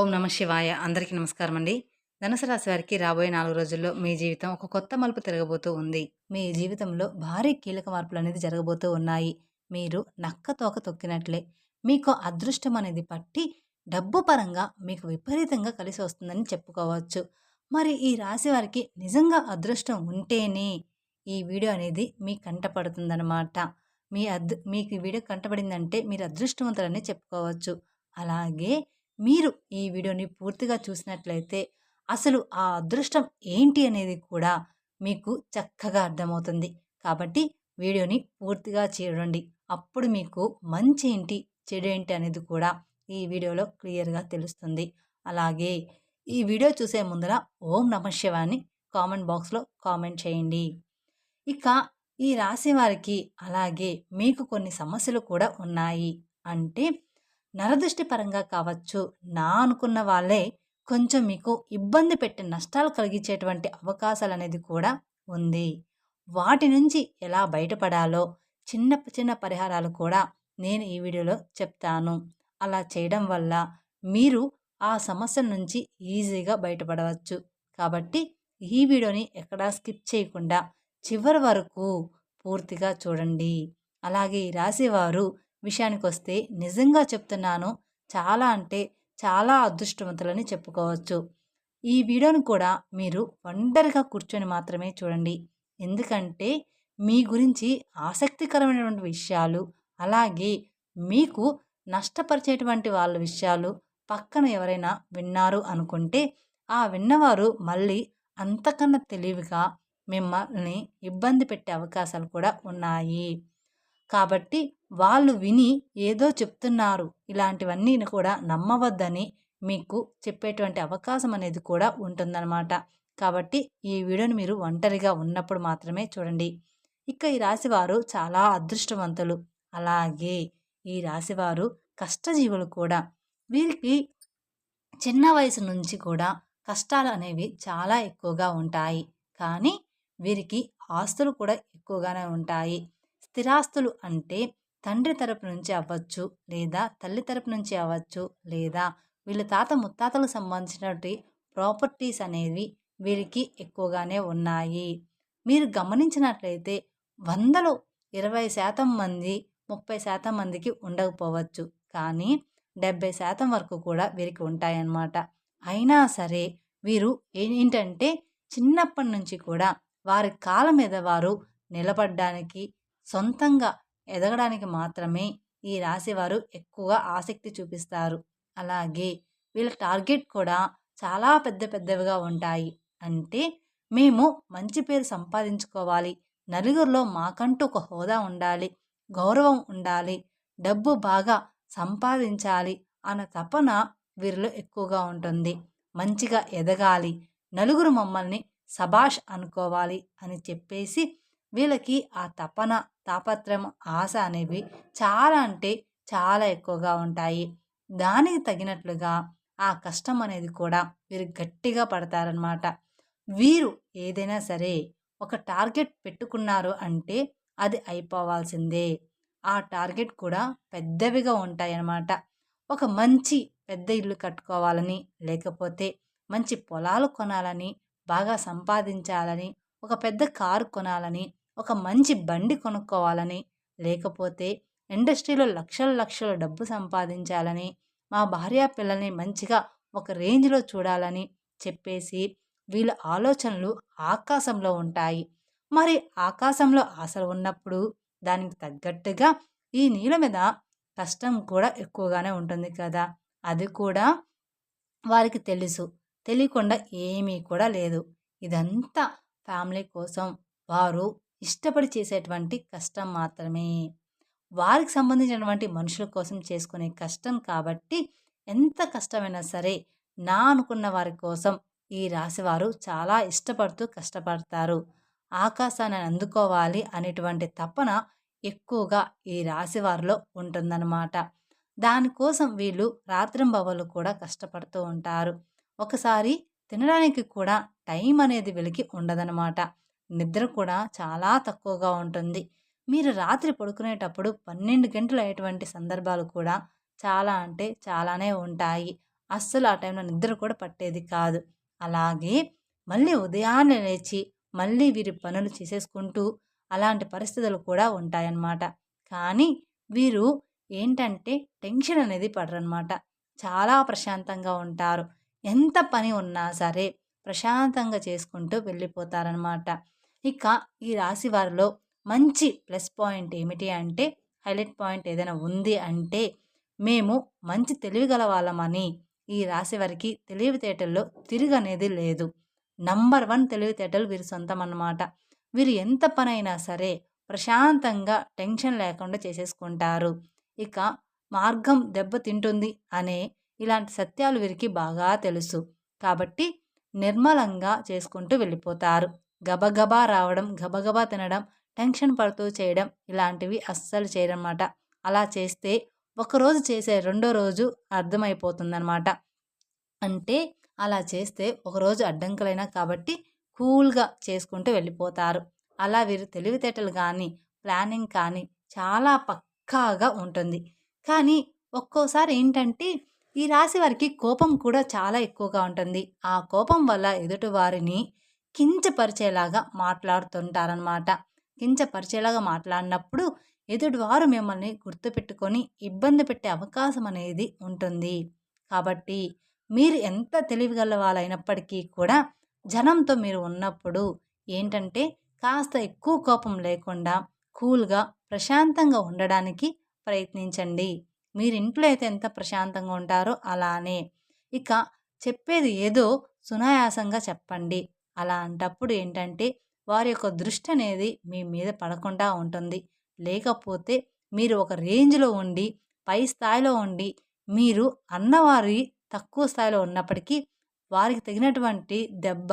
ఓం నమ శివాయ. అందరికీ నమస్కారం అండి. ధనుసు రాశి వారికి రాబోయే 4 రోజుల్లో మీ జీవితం ఒక కొత్త మలుపు తిరగబోతూ ఉంది. మీ జీవితంలో భారీ కీలక మార్పులనేది జరగబోతూ ఉన్నాయి. మీరు నక్క తోక తొక్కినట్లే మీకు అదృష్టం అనేది పట్టి డబ్బు పరంగా మీకు విపరీతంగా కలిసి వస్తుందని చెప్పుకోవచ్చు. మరి ఈ రాశి వారికి నిజంగా అదృష్టం ఉంటేనే ఈ వీడియో అనేది మీ కంట పడుతుందనమాట. మీకు ఈ వీడియో కంటపడిందంటే మీరు అదృష్టవంతులని చెప్పుకోవచ్చు. అలాగే మీరు ఈ వీడియోని పూర్తిగా చూసినట్లయితే అసలు ఆ అదృష్టం ఏంటి అనేది కూడా మీకు చక్కగా అర్థమవుతుంది. కాబట్టి వీడియోని పూర్తిగా చూడండి. అప్పుడు మీకు మంచి ఏంటి, చెడు ఏంటి అనేది కూడా ఈ వీడియోలో క్లియర్‌గా తెలుస్తుంది. అలాగే ఈ వీడియో చూసే ముందర ఓం నమః శివాయ అని కామెంట్ బాక్స్‌లో కామెంట్ చేయండి. ఇక ఈ రాశి వారికి అలాగే మీకు కొన్ని సమస్యలు కూడా ఉన్నాయి. అంటే నరదృష్టి పరంగా కావచ్చు, నా అనుకున్న వాళ్ళే కొంచెం మీకు ఇబ్బంది పెట్టి నష్టాలు కలిగించేటువంటి అవకాశాలనేది కూడా ఉంది. వాటి నుంచి ఎలా బయటపడాలో చిన్న చిన్న పరిహారాలు కూడా నేను ఈ వీడియోలో చెప్తాను. అలా చేయడం వల్ల మీరు ఆ సమస్య నుంచి ఈజీగా బయటపడవచ్చు. కాబట్టి ఈ వీడియోని ఎక్కడా స్కిప్ చేయకుండా చివరి వరకు పూర్తిగా చూడండి. అలాగే ఈ రాశివారు విషయానికొస్తే నిజంగా చెప్తున్నాను, చాలా అంటే చాలా అదృష్టవంతులని చెప్పుకోవచ్చు. ఈ వీడియోని కూడా మీరు ఒంటరిగా కూర్చొని మాత్రమే చూడండి. ఎందుకంటే మీ గురించి ఆసక్తికరమైనటువంటి విషయాలు, అలాగే మీకు నష్టపరిచేటువంటి వాళ్ళ విషయాలు పక్కన ఎవరైనా విన్నారు అనుకుంటే, ఆ విన్నవారు మళ్ళీ అంతకన్నా తెలివిగా మిమ్మల్ని ఇబ్బంది పెట్టే అవకాశాలు కూడా ఉన్నాయి. కాబట్టి వాళ్ళు విని ఏదో చెప్తున్నారు, ఇలాంటివన్నీ కూడా నమ్మవద్దని మీకు చెప్పేటువంటి అవకాశం అనేది కూడా ఉంటుందన్నమాట. కాబట్టి ఈ వీడియోని మీరు ఒంటరిగా ఉన్నప్పుడు మాత్రమే చూడండి. ఇక ఈ రాశివారు చాలా అదృష్టవంతులు. అలాగే ఈ రాశివారు కష్టజీవులు కూడా. వీరికి చిన్న వయసు నుంచి కూడా కష్టాలు అనేవి చాలా ఎక్కువగా ఉంటాయి. కానీ వీరికి ఆస్తులు కూడా ఎక్కువగానే ఉంటాయి. స్థిరాస్తులు అంటే తండ్రి తరపు నుంచి అవ్వచ్చు, లేదా తల్లి తరపు నుంచి అవ్వచ్చు, లేదా వీళ్ళ తాత ముత్తాతలకు సంబంధించినటువంటి ప్రాపర్టీస్ అనేవి వీరికి ఎక్కువగానే ఉన్నాయి. మీరు గమనించినట్లయితే 100లో 20% మంది, 30% మందికి ఉండకపోవచ్చు. కానీ 70% వరకు కూడా వీరికి ఉంటాయన్నమాట. అయినా సరే వీరు ఏంటంటే చిన్నప్పటి నుంచి కూడా వారి కాళ్ళ మీద వారు నిలబడ్డానికి, సొంతంగా ఎదగడానికి మాత్రమే ఈ రాశివారు ఎక్కువగా ఆసక్తి చూపిస్తారు. అలాగే వీళ్ళ టార్గెట్ కూడా చాలా పెద్ద పెద్దవిగా ఉంటాయి. అంటే మేము మంచి పేరు సంపాదించుకోవాలి, నలుగురిలో మాకంటూ ఒక హోదా ఉండాలి, గౌరవం ఉండాలి, డబ్బు బాగా సంపాదించాలి అన్న తపన వీరిలో ఎక్కువగా ఉంటుంది. మంచిగా ఎదగాలి, నలుగురు మమ్మల్ని సబాష్ అనుకోవాలి అని చెప్పేసి వీళ్ళకి ఆ తపన, తాపత్రయం, ఆశ అనేవి చాలా అంటే చాలా ఎక్కువగా ఉంటాయి. దానికి తగినట్లుగా ఆ కష్టం అనేది కూడా వీరు గట్టిగా పడతారనమాట. వీరు ఏదైనా సరే ఒక టార్గెట్ పెట్టుకున్నారు అంటే అది అయిపోవాల్సిందే. ఆ టార్గెట్ కూడా పెద్దవిగా ఉంటాయన్నమాట. ఒక మంచి పెద్ద ఇల్లు కట్టుకోవాలని, లేకపోతే మంచి పొలాలు కొనాలని, బాగా సంపాదించాలని, ఒక పెద్ద కారు కొనాలని, ఒక మంచి బండి కొనుక్కోవాలని, లేకపోతే ఇండస్ట్రీలో లక్షల లక్షల డబ్బు సంపాదించాలని, మా భార్య పిల్లల్ని మంచిగా ఒక రేంజ్‌లో చూడాలని చెప్పేసి వీళ్ళ ఆలోచనలు ఆకాశంలో ఉంటాయి. మరి ఆకాశంలో ఆశలు ఉన్నప్పుడు దానికి తగ్గట్టుగా ఈ నీళ్ళ మీద కష్టం కూడా ఎక్కువగానే ఉంటుంది కదా! అది కూడా వారికి తెలుసు. తెలియకుండా ఏమీ కూడా లేదు. ఇదంతా ఫ్యామిలీ కోసం వారు ఇష్టపడి చేసేటువంటి కష్టం మాత్రమే. వారికి సంబంధించినటువంటి మనుషుల కోసం చేసుకునే కష్టం కాబట్టి ఎంత కష్టమైనా సరే నా అనుకున్న వారి కోసం ఈ రాశివారు చాలా ఇష్టపడుతూ కష్టపడతారు. ఆకాశాన్ని అందుకోవాలి అనేటువంటి తపన ఎక్కువగా ఈ రాశివారిలో ఉంటుందన్నమాట. దానికోసం వీళ్ళు రాత్రింబవళ్ళు కూడా కష్టపడుతూ ఉంటారు. ఒకసారి తినడానికి కూడా టైం అనేది వీళ్ళకి ఉండదనమాట. నిద్ర కూడా చాలా తక్కువగా ఉంటుంది. మీరు రాత్రి పడుకునేటప్పుడు 12 గంటలు అయ్యేటువంటి సందర్భాలు కూడా చాలా అంటే చాలానే ఉంటాయి. అస్సలు ఆ టైంలో నిద్ర కూడా పట్టేది కాదు. అలాగే మళ్ళీ ఉదయాన్నే లేచి మళ్ళీ వీరి పనులు చేసేసుకుంటూ అలాంటి పరిస్థితులు కూడా ఉంటాయన్నమాట. కానీ వీరు ఏంటంటే టెన్షన్ అనేది పడరనమాట. చాలా ప్రశాంతంగా ఉంటారు. ఎంత పని ఉన్నా సరే ప్రశాంతంగా చేసుకుంటూ వెళ్ళిపోతారనమాట. ఇక ఈ రాశి వారిలో మంచి ప్లస్ పాయింట్ ఏమిటి అంటే, హైలైట్ పాయింట్ ఏదైనా ఉంది అంటే, మేము మంచి తెలివిగల వాళ్ళమని ఈ రాశి వారికి తెలివితేటల్లో తిరుగనేది లేదు. నంబర్ 1 తెలివితేటలు వీరి సొంతం అన్నమాట. వీరు ఎంత పనైనా సరే ప్రశాంతంగా టెన్షన్ లేకుండా చేసేసుకుంటారు. ఇక మార్గం దెబ్బతింటుంది అనే ఇలాంటి సత్యాలు వీరికి బాగా తెలుసు. కాబట్టి నిర్మలంగా చేసుకుంటూ వెళ్ళిపోతారు. గబగబా రావడం, గబగబా తినడం, టెన్షన్ పడుతూ చేయడం ఇలాంటివి అస్సలు చేయరనమాట. అలా చేస్తే ఒకరోజు చేసే రెండో రోజు అర్థమైపోతుందనమాట. అంటే అలా చేస్తే ఒకరోజు అడ్డంకులైనా కాబట్టి కూల్‌గా చేసుకుంటూ వెళ్ళిపోతారు. అలా వీరు తెలివితేటలు గానీ, ప్లానింగ్ కానీ చాలా పక్కాగా ఉంటుంది. కానీ ఒక్కోసారి ఏంటంటే ఈ రాశి వారికి కోపం కూడా చాలా ఎక్కువగా ఉంటుంది. ఆ కోపం వల్ల ఎదుటి వారిని కించపరిచేలాగా మాట్లాడుతుంటారనమాట. కించపరిచేలాగా మాట్లాడినప్పుడు ఎదుటివారు మిమ్మల్ని గుర్తుపెట్టుకొని ఇబ్బంది పెట్టే అవకాశం అనేది ఉంటుంది. కాబట్టి మీరు ఎంత తెలివిగల వాళ్ళైనప్పటికీ కూడా జనంతో మీరు ఉన్నప్పుడు ఏంటంటే కాస్త ఎక్కువ కోపం లేకుండా కూల్‌గా, ప్రశాంతంగా ఉండడానికి ప్రయత్నించండి. మీరు ఇంట్లో అయితే ఎంత ప్రశాంతంగా ఉంటారో అలానే. ఇక చెప్పేది ఏదో సునాయాసంగా చెప్పండి. అలాంటప్పుడు ఏంటంటే వారి యొక్క దృష్టి అనేది మీ మీద పడకుండా ఉంటుంది. లేకపోతే మీరు ఒక రేంజ్‌లో ఉండి, పై స్థాయిలో ఉండి, మీరు అన్నవారి తక్కువ స్థాయిలో ఉన్నప్పటికీ వారికి తగినటువంటి దెబ్బ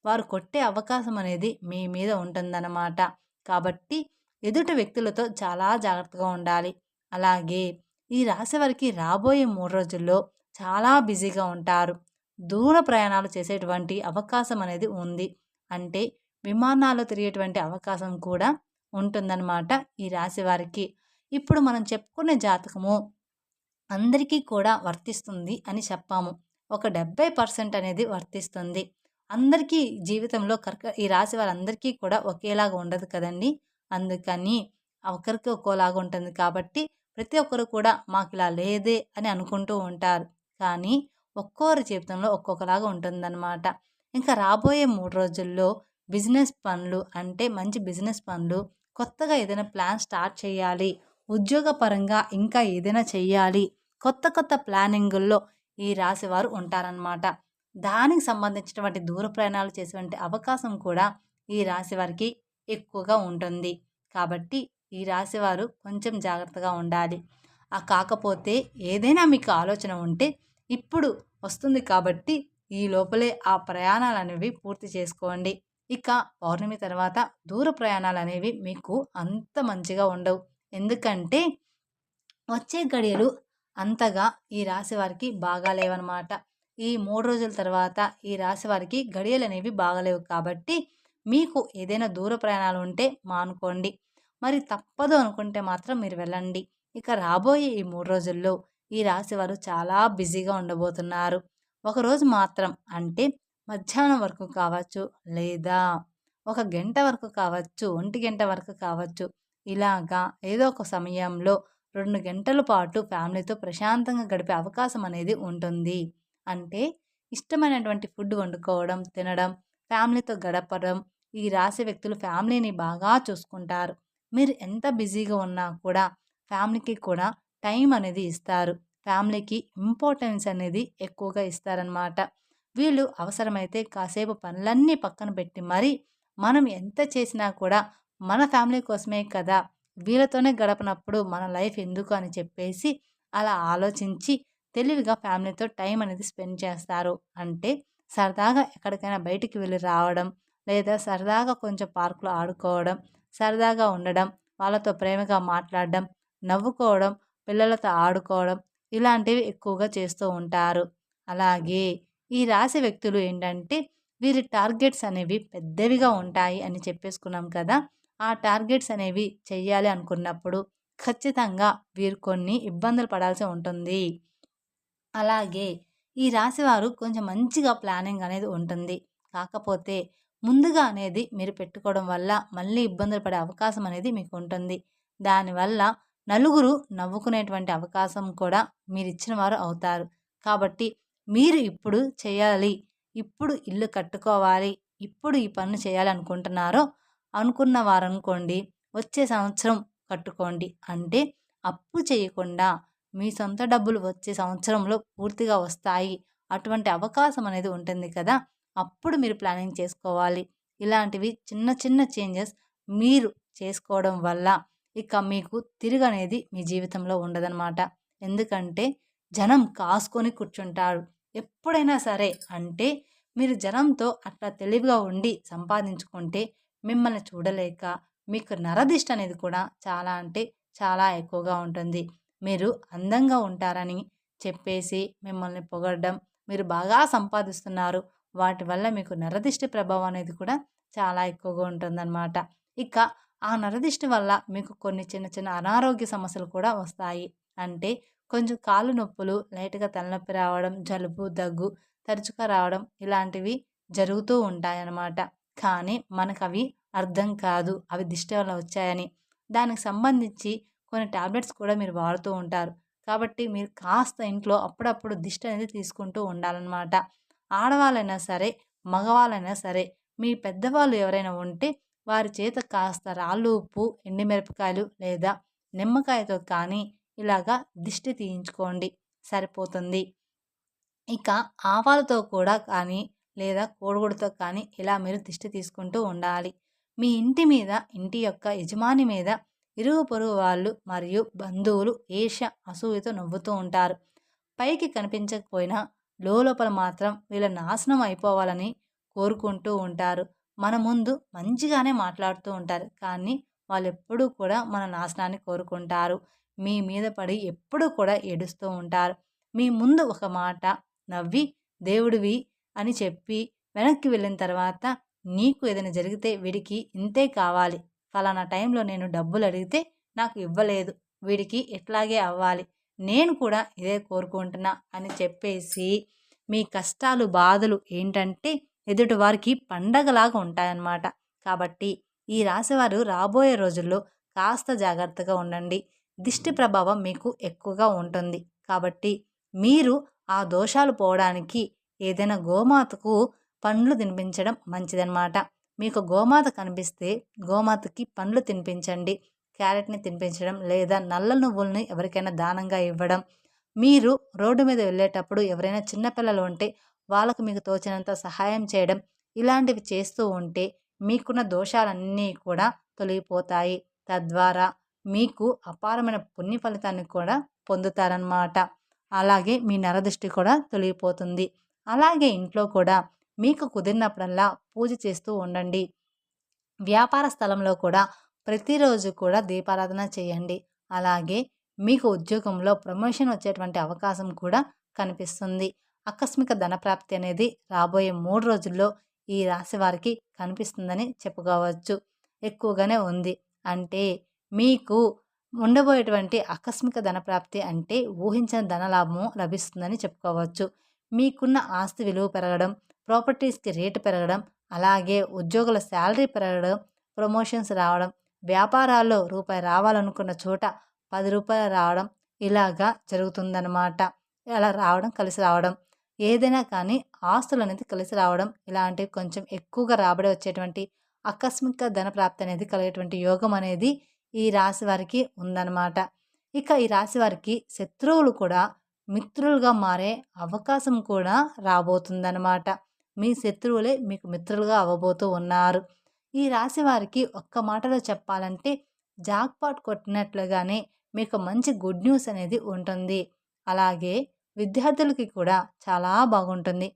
వారు కొట్టే అవకాశం అనేది మీ మీద ఉంటుందన్నమాట. కాబట్టి ఎదుటి వ్యక్తులతో చాలా జాగ్రత్తగా ఉండాలి. అలాగే ఈ రాశి వారికి రాబోయే 3 రోజుల్లో చాలా బిజీగా ఉంటారు. దూర ప్రయాణాలు చేసేటువంటి అవకాశం అనేది ఉంది. అంటే విమానాల్లో తిరిగేటువంటి అవకాశం కూడా ఉంటుందన్నమాట ఈ రాశి వారికి. ఇప్పుడు మనం చెప్పుకునే జాతకము అందరికీ కూడా వర్తిస్తుంది అని చెప్పాము. ఒక 70% అనేది వర్తిస్తుంది. అందరికీ జీవితంలో ఈ రాశి వారందరికీ కూడా ఒకేలాగా ఉండదు కదండీ! అందుకని ఒకరికి ఒక్కోలాగా ఉంటుంది కాబట్టి ప్రతి ఒక్కరు కూడా మాకిలా లేదే అని అనుకుంటూ ఉంటారు. కానీ ఒక్కోరి జీవితంలో ఒక్కొక్కలాగా ఉంటుందన్నమాట. ఇంకా రాబోయే 3 రోజుల్లో బిజినెస్ పనులు అంటే మంచి బిజినెస్ పనులు, కొత్తగా ఏదైనా ప్లాన్ స్టార్ట్ చేయాలి, ఉద్యోగపరంగా ఇంకా ఏదైనా చెయ్యాలి, కొత్త కొత్త ప్లానింగుల్లో ఈ రాశివారు ఉంటారనమాట. దానికి సంబంధించినటువంటి దూర ప్రయాణాలు చేసేటువంటి అవకాశం కూడా ఈ రాశి వారికి ఎక్కువగా ఉంటుంది. కాబట్టి ఈ రాశివారు కొంచెం జాగ్రత్తగా ఉండాలి. కాకపోతే ఏదైనా మీకు ఆలోచన ఉంటే ఇప్పుడు వస్తుంది కాబట్టి ఈ లోపలే ఆ ప్రయాణాలనేవి పూర్తి చేసుకోండి. ఇక పౌర్ణమి తర్వాత దూర ప్రయాణాలనేవి మీకు అంత మంచిగా ఉండవు. ఎందుకంటే వచ్చే గడియలు అంతగా ఈ రాశి వారికి బాగాలేవన్నమాట. ఈ 3 రోజుల తర్వాత ఈ రాశి వారికి గడియలనేవి బాగాలేవు కాబట్టి మీకు ఏదైనా దూర ప్రయాణాలు ఉంటే మానుకోండి. మరి తప్పదు అనుకుంటే మాత్రం మీరు వెళ్ళండి. ఇక రాబోయే ఈ 3 రోజుల్లో ఈ రాశి వారు చాలా బిజీగా ఉండబోతున్నారు. ఒకరోజు మాత్రం అంటే మధ్యాహ్నం వరకు కావచ్చు, లేదా ఒక గంట వరకు కావచ్చు, ఒంటి గంట వరకు కావచ్చు. ఇలాగా ఏదో ఒక సమయంలో 2 గంటల పాటు ఫ్యామిలీతో ప్రశాంతంగా గడిపే అవకాశం అనేది ఉంటుంది. అంటే ఇష్టమైనటువంటి ఫుడ్ వండుకోవడం, తినడం, ఫ్యామిలీతో గడపడం. ఈ రాశి వ్యక్తులు ఫ్యామిలీని బాగా చూసుకుంటారు. మీరు ఎంత బిజీగా ఉన్నా కూడా ఫ్యామిలీకి కూడా టైం అనేది ఇస్తారు. ఫ్యామిలీకి ఇంపార్టెన్స్ అనేది ఎక్కువగా ఇస్తారనమాట. వీళ్ళు అవసరమైతే కాసేపు పనులన్నీ పక్కన పెట్టి మరి మనం ఎంత చేసినా కూడా మన ఫ్యామిలీ కోసమే కదా! వీళ్ళతోనే గడపనప్పుడు మన లైఫ్ ఎందుకు అని చెప్పేసి అలా ఆలోచించి తెలివిగా ఫ్యామిలీతో టైం అనేది స్పెండ్ చేస్తారు. అంటే సరదాగా ఎక్కడికైనా బయటికి వెళ్ళి రావడం, లేదా సరదాగా కొంచెం పార్క్‌లో ఆడుకోవడం, సరదాగా ఉండడం, వాళ్ళతో ప్రేమగా మాట్లాడడం, నవ్వుకోవడం, పిల్లలతో ఆడుకోవడం ఇలాంటివి ఎక్కువగా చేస్తూ ఉంటారు. అలాగే ఈ రాశి వ్యక్తులు ఏంటంటే వీరి టార్గెట్స్ అనేవి పెద్దవిగా ఉంటాయి అని చెప్పేసుకున్నాం కదా! ఆ టార్గెట్స్ అనేవి చెయ్యాలి అనుకున్నప్పుడు ఖచ్చితంగా వీరు కొన్ని ఇబ్బందులు పడాల్సి ఉంటుంది. అలాగే ఈ రాశివారు కొంచెం మంచిగా ప్లానింగ్ అనేది ఉంటుంది. కాకపోతే ముందుగా అనేది మీరు పెట్టుకోవడం వల్ల మళ్ళీ ఇబ్బందులు పడే అవకాశం అనేది మీకు ఉంటుంది. దానివల్ల నలుగురు నవ్వుకునేటువంటి అవకాశం కూడా మీరిచ్చిన వారు అవుతారు. కాబట్టి మీరు ఇప్పుడు చేయాలి, ఇప్పుడు ఇల్లు కట్టుకోవాలి, ఇప్పుడు ఈ పనులు చేయాలి అనుకున్న వారనుకోండి, వచ్చే సంవత్సరం కట్టుకోండి. అంటే అప్పు చేయకుండా మీ సొంత డబ్బులు వచ్చే సంవత్సరంలో పూర్తిగా వస్తాయి. అటువంటి అవకాశం అనేది ఉంటుంది కదా! అప్పుడు మీరు ప్లానింగ్ చేసుకోవాలి. ఇలాంటివి చిన్న చిన్న చేంజెస్ మీరు చేసుకోవడం వల్ల ఇక మీకు తిరుగనేది మీ జీవితంలో ఉండదనమాట. ఎందుకంటే జనం కాసుకొని కూర్చుంటారు. ఎప్పుడైనా సరే అంటే మీరు జనంతో అట్లా తెలివిగా ఉండి సంపాదించుకుంటే మిమ్మల్ని చూడలేక మీకు నరదిష్టి అనేది కూడా చాలా అంటే చాలా ఎక్కువగా ఉంటుంది. మీరు అందంగా ఉంటారని చెప్పేసి మిమ్మల్ని పొగడడం, మీరు బాగా సంపాదిస్తున్నారు, వాటి వల్ల మీకు నరదిష్టి ప్రభావం అనేది కూడా చాలా ఎక్కువగా ఉంటుందన్నమాట. ఇక ఆ నరదిష్టి వల్ల మీకు కొన్ని చిన్న చిన్న అనారోగ్య సమస్యలు కూడా వస్తాయి. అంటే కొంచెం కాళ్ళు నొప్పులు, లైట్‌గా తలనొప్పి రావడం, జలుబు, దగ్గు తరచుగా రావడం ఇలాంటివి జరుగుతూ ఉంటాయన్నమాట. కానీ మనకవి అర్థం కాదు. అవి దిష్టి వల్ల వచ్చాయని. దానికి సంబంధించి కొన్ని టాబ్లెట్స్ కూడా మీరు వాడుతూ ఉంటారు. కాబట్టి మీరు కాస్త ఇంట్లో అప్పుడప్పుడు దిష్టి అనేది తీసుకుంటూ ఉండాలన్నమాట. ఆడవాళ్ళైనా సరే, మగవాళ్ళైనా సరే, మీ పెద్దవాళ్ళు ఎవరైనా ఉంటే వారి చేత కాస్త రాళ్ళు ఉప్పు, ఎండుమిరపకాయలు లేదా నిమ్మకాయతో కానీ ఇలాగా దిష్టి తీయించుకోండి, సరిపోతుంది. ఇక ఆవాలతో కూడా కానీ లేదా కోడిగుడ్డుతో కానీ ఇలా మీరు దిష్టి తీసుకుంటూ ఉండాలి. మీ ఇంటి మీద, ఇంటి యొక్క యజమాని మీద ఇరుగు పొరుగు వాళ్ళు మరియు బంధువులు ఈర్ష్య, అసూయతో నవ్వుతూ ఉంటారు. పైకి కనిపించకపోయినా లోపల మాత్రం వీళ్ళ నాశనం అయిపోవాలని కోరుకుంటూ ఉంటారు. మన ముందు మంచిగానే మాట్లాడుతూ ఉంటారు. కానీ వాళ్ళెప్పుడూ కూడా మన నాశనాన్ని కోరుకుంటారు. మీ మీద పడి ఎప్పుడూ కూడా ఏడుస్తూ ఉంటారు. మీ ముందు ఒక మాట నవ్వి దేవుడివి అని చెప్పి వెనక్కి వెళ్ళిన తర్వాత నీకు ఏదైనా జరిగితే వీడికి ఇంతే కావాలి, ఫలానా టైంలో నేను డబ్బులు అడిగితే నాకు ఇవ్వలేదు, వీడికి ఇట్లాగే అవ్వాలి, నేను కూడా ఇదే కోరుకుంటున్నా అని చెప్పేసి మీ కష్టాలు బాధలు ఏంటంటే ఎదుటివారికి పండగలాగా ఉంటాయన్నమాట. కాబట్టి ఈ రాశివారు రాబోయే రోజుల్లో కాస్త జాగ్రత్తగా ఉండండి. దిష్టి ప్రభావం మీకు ఎక్కువగా ఉంటుంది. కాబట్టి మీరు ఆ దోషాలు పోవడానికి ఏదైనా గోమాతకు పండ్లు తినిపించడం మంచిదన్నమాట. మీకు గోమాత కనిపిస్తే గోమాతకి పండ్లు తినిపించండి. క్యారెట్‌ని తినిపించడం లేదా నల్ల నువ్వుల్ని ఎవరికైనా దానంగా ఇవ్వడం. మీరు రోడ్డు మీద వెళ్ళేటప్పుడు ఎవరైనా చిన్న పిల్లలు ఉంటే వాళ్ళకు మీకు తోచినంత సహాయం చేయడం. ఇలాంటివి చేస్తూ ఉంటే మీకున్న దోషాలన్నీ కూడా తొలగిపోతాయి. తద్వారా మీకు అపారమైన పుణ్య ఫలితాన్ని కూడా పొందుతారన్నమాట. అలాగే మీ నరదృష్టి కూడా తొలగిపోతుంది. అలాగే ఇంట్లో కూడా మీకు కుదిరినప్పుడల్లా పూజ చేస్తూ ఉండండి. వ్యాపార స్థలంలో కూడా ప్రతిరోజు కూడా దీపారాధన చేయండి. అలాగే మీకు ఉద్యోగంలో ప్రమోషన్ వచ్చేటువంటి అవకాశం కూడా కనిపిస్తుంది. ఆకస్మిక ధనప్రాప్తి అనేది రాబోయే 3 రోజుల్లో ఈ రాశి వారికి కనిపిస్తుందని చెప్పుకోవచ్చు. ఎక్కువగానే ఉంది. అంటే మీకు ఉండబోయేటువంటి ఆకస్మిక ధనప్రాప్తి అంటే ఊహించని ధనలాభము లభిస్తుందని చెప్పుకోవచ్చు. మీకున్న ఆస్తి విలువ పెరగడం, ప్రాపర్టీస్‌కి రేటు పెరగడం, అలాగే ఉద్యోగుల శాలరీ పెరగడం, ప్రమోషన్స్ రావడం, వ్యాపారాల్లో రూపాయి రావాలనుకున్న చోట రూ. 10 రావడం ఇలాగా జరుగుతుందనమాట. అలా రావడం, కలిసి రావడం. ఏదైనా కానీ ఆస్తులనేది కలిసి రావడం ఇలాంటివి కొంచెం ఎక్కువగా రాబడి వచ్చేటువంటి ఆకస్మిక ధనప్రాప్తి అనేది కలిగేటువంటి యోగం అనేది ఈ రాశి వారికి ఉందన్నమాట. ఇక ఈ రాశి వారికి శత్రువులు కూడా మిత్రులుగా మారే అవకాశం కూడా రాబోతుందన్నమాట. మీ శత్రువులే మీకు మిత్రులుగా అవ్వబోతూ ఉన్నారు. ఈ రాశి వారికి ఒక్క మాటలో చెప్పాలంటే జాక్‌పాట్ కొట్టినట్లుగానే మీకు మంచి గుడ్ న్యూస్ అనేది ఉంటుంది. అలాగే విద్యార్థులకి కూడా చాలా బాగుంటుంది.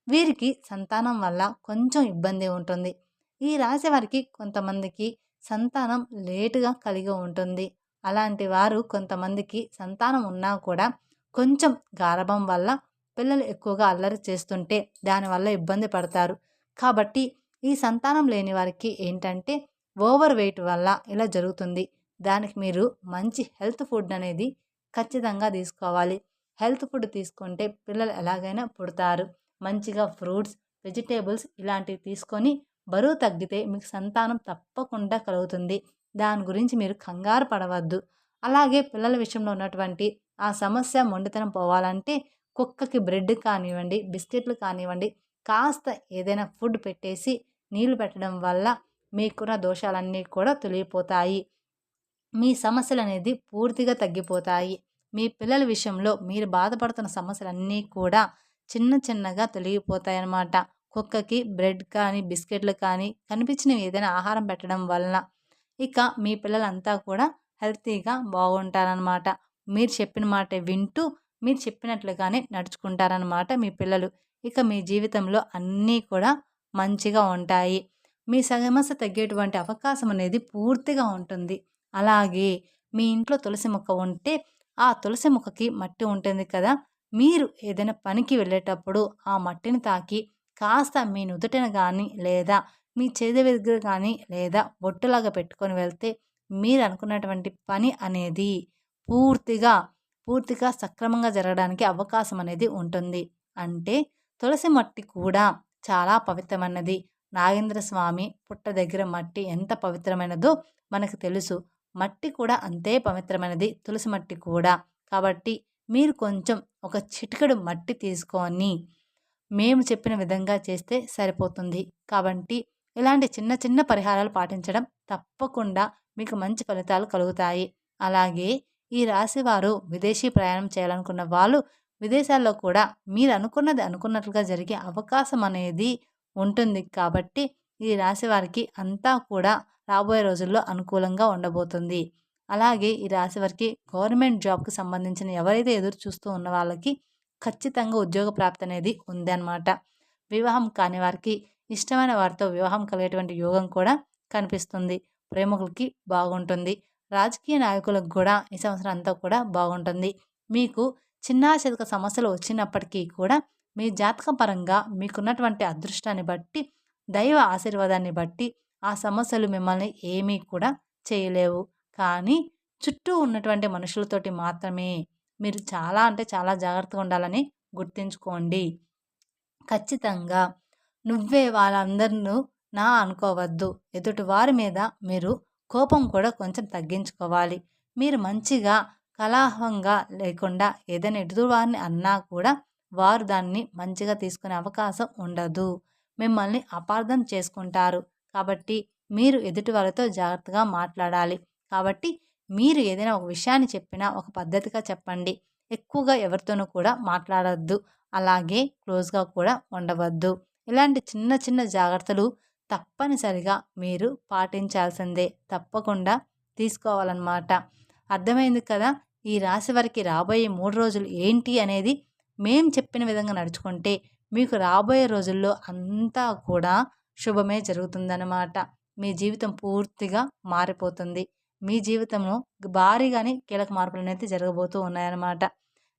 వీరికి సంతానం వల్ల కొంచెం ఇబ్బంది ఉంటుంది. ఈ రాశి వారికి కొంతమందికి సంతానం లేటుగా కలిగి ఉంటుంది. అలాంటి వారు కొంతమందికి సంతానం ఉన్నా కూడా కొంచెం గారాబం వల్ల పిల్లలు ఎక్కువగా అల్లరి చేస్తుంటే దానివల్ల ఇబ్బంది పడతారు. కాబట్టి ఈ సంతానం లేని వారికి ఏంటంటే ఓవర్ వెయిట్ వల్ల ఇలా జరుగుతుంది. దానికి మీరు మంచి హెల్త్ ఫుడ్ అనేది ఖచ్చితంగా తీసుకోవాలి. హెల్త్ ఫుడ్ తీసుకుంటే పిల్లలు ఎలాగైనా పుడతారు. మంచిగా ఫ్రూట్స్, వెజిటేబుల్స్ ఇలాంటివి తీసుకొని బరువు తగ్గితే మీకు సంతానం తప్పకుండా కలుగుతుంది. దాని గురించి మీరు కంగారు పడవద్దు. అలాగే పిల్లల విషయంలో ఉన్నటువంటి ఆ సమస్య మొండితనం పోవాలంటే కుక్కకి బ్రెడ్ కానివ్వండి, బిస్కెట్లు కానివ్వండి, కాస్త ఏదైనా ఫుడ్ పెట్టేసి నీళ్లు పెట్టడం వల్ల మీకున్న దోషాలన్నీ కూడా తొలగిపోతాయి. మీ సమస్యలనేది పూర్తిగా తగ్గిపోతాయి. మీ పిల్లల విషయంలో మీరు బాధపడుతున్న సమస్యలన్నీ కూడా చిన్న చిన్నగా తొలగిపోతాయన్నమాట. కుక్కకి బ్రెడ్ కానీ, బిస్కెట్లు కానీ కనిపించినవి ఏదైనా ఆహారం పెట్టడం వలన ఇక మీ పిల్లలంతా కూడా హెల్తీగా బాగుంటారనమాట. మీరు చెప్పిన మాట వింటూ మీరు చెప్పినట్లుగానే నడుచుకుంటారనమాట మీ పిల్లలు. ఇక మీ జీవితంలో అన్నీ కూడా మంచిగా ఉంటాయి. మీ సమస్య తగ్గేటువంటి అవకాశం అనేది పూర్తిగా ఉంటుంది. అలాగే మీ ఇంట్లో తులసి మొక్క ఉంటే ఆ తులసి మొక్కకి మట్టి ఉంటుంది కదా! మీరు ఏదైనా పనికి వెళ్ళేటప్పుడు ఆ మట్టిని తాకి కాస్త మీ నుదుటిన గానీ లేదా మీ చేతి దగ్గర కానీ లేదా బొట్టులాగా పెట్టుకొని వెళ్తే మీరు అనుకున్నటువంటి పని అనేది పూర్తిగా, పూర్తిగా సక్రమంగా జరగడానికి అవకాశం అనేది ఉంటుంది. అంటే తులసి మట్టి కూడా చాలా పవిత్రమైనది. నాగేంద్ర స్వామి పుట్ట దగ్గర మట్టి ఎంత పవిత్రమైనదో మనకు తెలుసు. మట్టి కూడా అంతే పవిత్రమైనది, తులసి మట్టి కూడా. కాబట్టి మీరు కొంచెం ఒక చిటికెడు మట్టి తీసుకొని మేము చెప్పిన విధంగా చేస్తే సరిపోతుంది. కాబట్టి ఇలాంటి చిన్న చిన్న పరిహారాలు పాటించడం తప్పకుండా మీకు మంచి ఫలితాలు కలుగుతాయి. అలాగే ఈ రాశివారు విదేశీ ప్రయాణం చేయాలనుకున్న వాళ్ళు విదేశాల్లో కూడా మీరు అనుకున్నది అనుకున్నట్లుగా జరిగే అవకాశం అనేది ఉంటుంది. కాబట్టి ఈ రాశి వారికి అంతా కూడా రాబోయే రోజుల్లో అనుకూలంగా ఉండబోతుంది. అలాగే ఈ రాశి వారికి గవర్నమెంట్ జాబ్‌కి సంబంధించిన ఎవరైతే ఎదురు చూస్తూ ఉన్న వాళ్ళకి ఖచ్చితంగా ఉద్యోగ ప్రాప్తి అనేది ఉందన్నమాట. వివాహం కాని వారికి ఇష్టమైన వారితో వివాహం కలిగేటువంటి యోగం కూడా కనిపిస్తుంది. ప్రేమికులకి బాగుంటుంది. రాజకీయ నాయకులకు కూడా ఈ సంవత్సరం అంతా కూడా బాగుంటుంది. మీకు చిన్నా చితక సమస్యలు వచ్చినప్పటికీ కూడా మీ జాతకం పరంగా మీకున్నటువంటి అదృష్టాన్ని బట్టి, దైవ ఆశీర్వాదాన్ని బట్టి ఆ సమస్యలు మిమ్మల్ని ఏమీ కూడా చేయలేవు. కానీ చుట్టూ ఉన్నటువంటి మనుషులతోటి మాత్రమే మీరు చాలా అంటే చాలా జాగ్రత్తగా ఉండాలని గుర్తుంచుకోండి. ఖచ్చితంగా నువ్వే వాళ్ళందరినూ నా అనుకోవద్దు. ఎదుటి వారి మీద మీరు కోపం కూడా కొంచెం తగ్గించుకోవాలి. మీరు మంచిగా కలహంగా లేకుండా ఏదైనా ఎదుటివారిని అన్నా కూడా వారు దాన్ని మంచిగా తీసుకునే అవకాశం ఉండదు. మిమ్మల్ని అపార్థం చేసుకుంటారు. కాబట్టి మీరు ఎదుటి వాళ్ళతో జాగ్రత్తగా మాట్లాడాలి. కాబట్టి మీరు ఏదైనా ఒక విషయాన్ని చెప్పినా ఒక పద్ధతిగా చెప్పండి. ఎక్కువగా ఎవరితోనూ కూడా మాట్లాడొద్దు. అలాగే క్లోజ్‌గా కూడా ఉండవద్దు. ఇలాంటి చిన్న చిన్న జాగ్రత్తలు తప్పనిసరిగా మీరు పాటించాల్సిందే. తప్పకుండా తీసుకోవాలన్నమాట. అర్థమైంది కదా! ఈ రాశి వారికి రాబోయే 3 రోజులు ఏంటి అనేది మేం చెప్పిన విధంగా నడుచుకుంటే మీకు రాబోయే రోజుల్లో అంతా కూడా శుభమే జరుగుతుందన్నమాట. మీ జీవితం పూర్తిగా మారిపోతుంది. మీ జీవితంలో భారీగానే కీలక మార్పులనేది జరగబోతూ ఉన్నాయన్నమాట.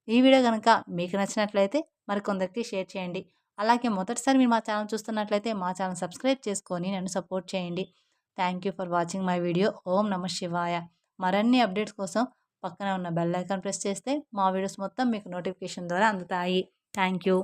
ఈ వీడియో గనక మీకు నచ్చినట్లయితే మరికొందరికి షేర్ చేయండి. అలాగే మొదటిసారి మీరు మా ఛానల్ చూస్తున్నట్లయితే మా ఛానల్ సబ్స్క్రైబ్ చేసుకొని నన్ను సపోర్ట్ చేయండి. Thank you for watching my video. ఓం నమః శివాయ. మరిన్ని అప్డేట్స్ కోసం పక్కన ఉన్న బెల్ ఐకాన్ ప్రెస్ చేస్తే మా వీడియోస్ మొత్తం మీకు నోటిఫికేషన్ ద్వారా అందుతాయి. Thank you.